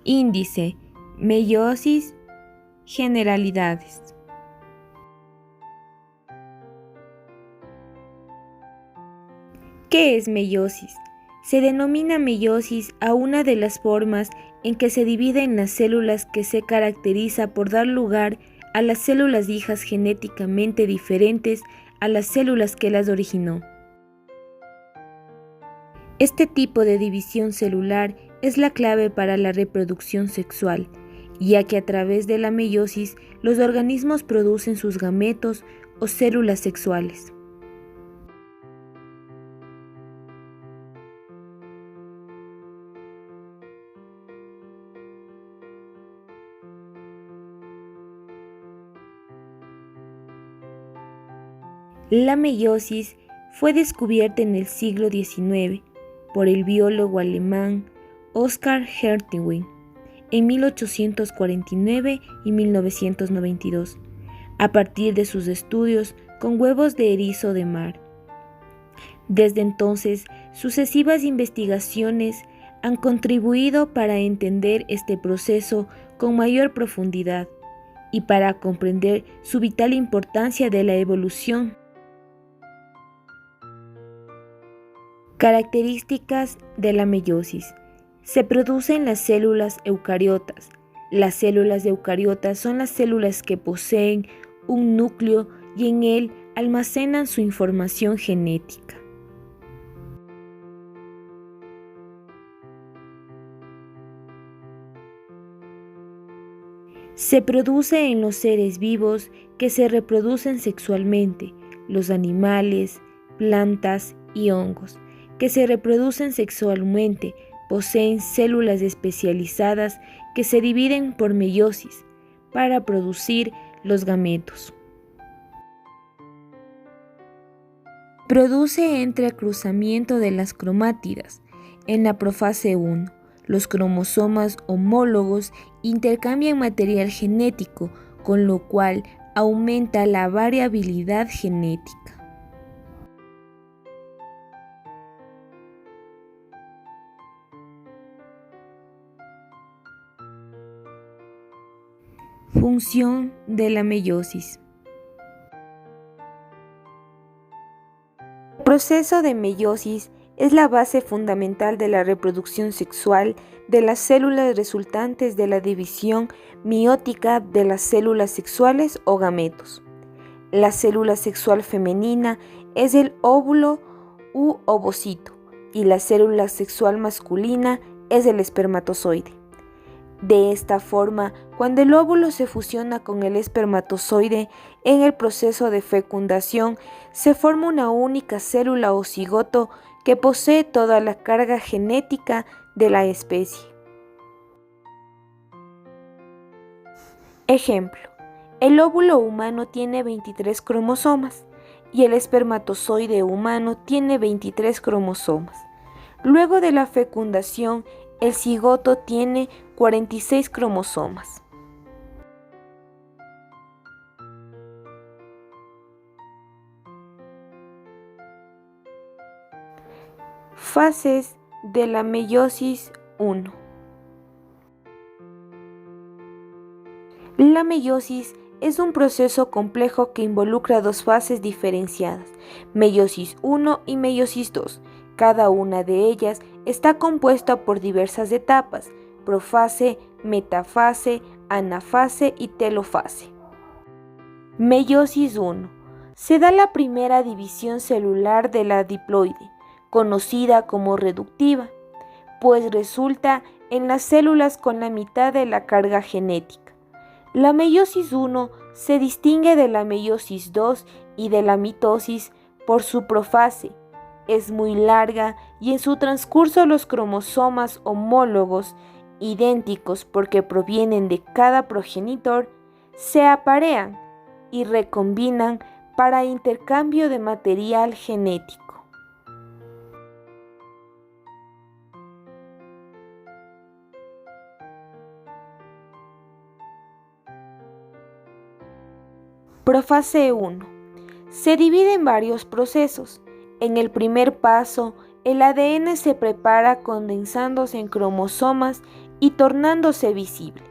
Índice, meiosis, generalidades. ¿Qué es meiosis? Se denomina meiosis a una de las formas en que se dividen las células que se caracteriza por dar lugar a las células hijas genéticamente diferentes a las células que las originó. Este tipo de división celular es la clave para la reproducción sexual, ya que a través de la meiosis los organismos producen sus gametos o células sexuales. La meiosis fue descubierta en el siglo XIX por el biólogo alemán Oskar Hertwig en 1849 y 1992, a partir de sus estudios con huevos de erizo de mar. Desde entonces, sucesivas investigaciones han contribuido para entender este proceso con mayor profundidad y para comprender su vital importancia de la evolución. Características de la meiosis. Se produce en las células eucariotas. Las células eucariotas son las células que poseen un núcleo y en él almacenan su información genética. Se produce en los seres vivos que se reproducen sexualmente, los animales, plantas y hongos que se reproducen sexualmente poseen células especializadas que se dividen por meiosis para producir los gametos. Produce entrecruzamiento de las cromátidas. En la profase 1, los cromosomas homólogos intercambian material genético, con lo cual aumenta la variabilidad genética. Función de la meiosis. El proceso de meiosis es la base fundamental de la reproducción sexual de las células resultantes de la división meiótica de las células sexuales o gametos. La célula sexual femenina es el óvulo u ovocito y la célula sexual masculina es el espermatozoide. De esta forma, cuando el óvulo se fusiona con el espermatozoide en el proceso de fecundación, se forma una única célula o cigoto que posee toda la carga genética de la especie. Ejemplo, el óvulo humano tiene 23 cromosomas y el espermatozoide humano tiene 23 cromosomas. Luego de la fecundación, el cigoto tiene 46 cromosomas. Fases de la meiosis 1. La meiosis es un proceso complejo que involucra dos fases diferenciadas, meiosis 1 y meiosis 2. Cada una de ellas está compuesta por diversas etapas: profase, metafase, anafase y telofase. Meiosis 1. Se da la primera división celular de la diploide, conocida como reductiva, pues resulta en las células con la mitad de la carga genética. La meiosis 1 se distingue de la meiosis 2 y de la mitosis por su profase. Es muy larga y en su transcurso los cromosomas homólogos, idénticos porque provienen de cada progenitor, se aparean y recombinan para intercambio de material genético. Profase 1. Se divide en varios procesos. En el primer paso, el ADN se prepara condensándose en cromosomas y tornándose visible.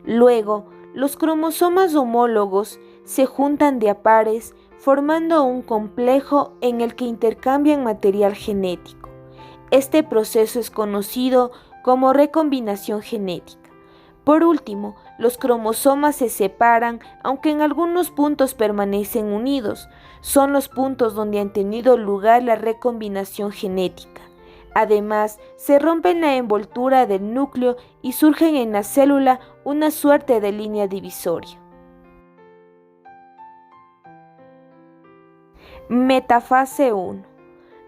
Luego, los cromosomas homólogos se juntan de a pares formando un complejo en el que intercambian material genético. Este proceso es conocido como recombinación genética. Por último, los cromosomas se separan, aunque en algunos puntos permanecen unidos. Son los puntos donde han tenido lugar la recombinación genética. Además, se rompen la envoltura del núcleo y surgen en la célula una suerte de línea divisoria. Metafase 1.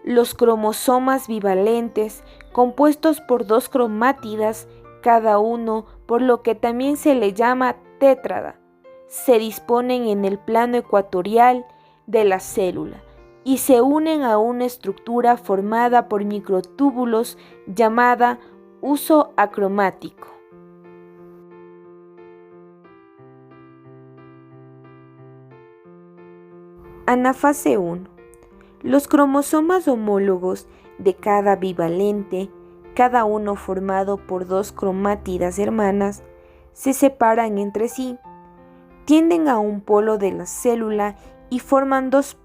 Los cromosomas bivalentes, compuestos por dos cromátidas, cada uno, por lo que también se le llama tétrada, se disponen en el plano ecuatorial de la célula y se unen a una estructura formada por microtúbulos llamada huso acromático. Anafase 1. Los cromosomas homólogos de cada bivalente, cada uno formado por dos cromátidas hermanas, se separan entre sí, tienden a un polo de la célula y forman dos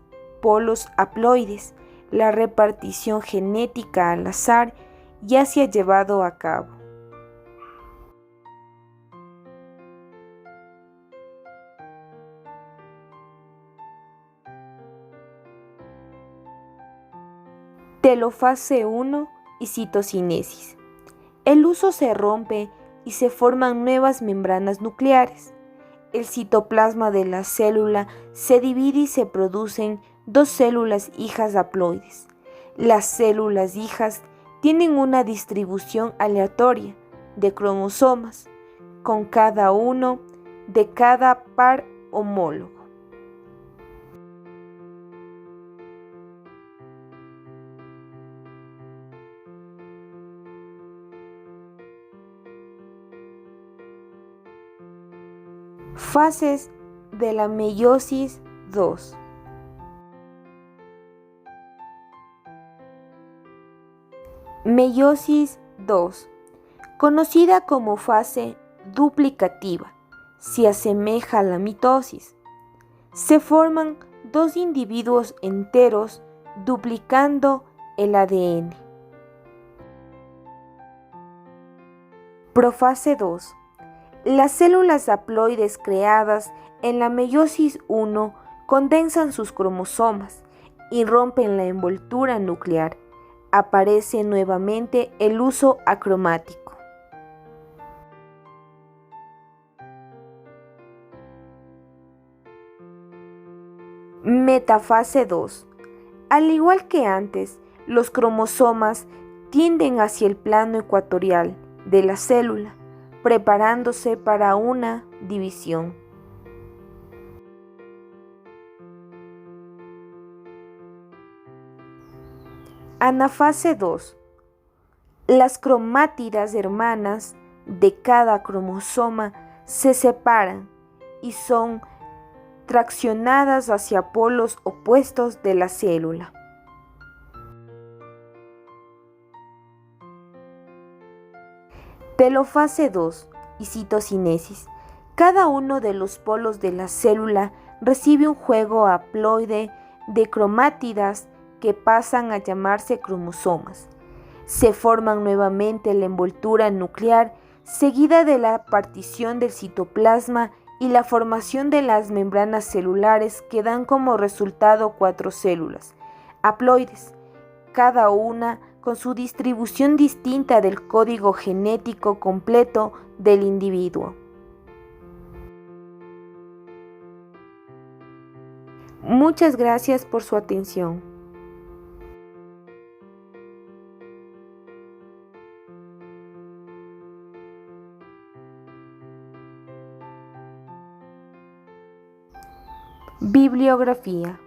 polos haploides. La repartición genética al azar ya se ha llevado a cabo. Telofase 1 y citocinesis. El huso se rompe y se forman nuevas membranas nucleares. El citoplasma de la célula se divide y se producen dos células hijas haploides. Las células hijas tienen una distribución aleatoria de cromosomas, con cada uno de cada par homólogo. Fases de la meiosis II. Meiosis II, conocida como fase duplicativa, se asemeja a la mitosis. Se forman dos individuos enteros duplicando el ADN. Profase II. Las células haploides creadas en la meiosis I condensan sus cromosomas y rompen la envoltura nuclear. Aparece nuevamente el huso acromático. Metafase 2. Al igual que antes, los cromosomas tienden hacia el plano ecuatorial de la célula, preparándose para una división. Anafase 2. Las cromátidas hermanas de cada cromosoma se separan y son traccionadas hacia polos opuestos de la célula. Telofase 2 y citocinesis. Cada uno de los polos de la célula recibe un juego haploide de cromátidas que pasan a llamarse cromosomas. Se forman nuevamente la envoltura nuclear, seguida de la partición del citoplasma y la formación de las membranas celulares que dan como resultado 4 células haploides, cada una con su distribución distinta del código genético completo del individuo. Muchas gracias por su atención. Bibliografía.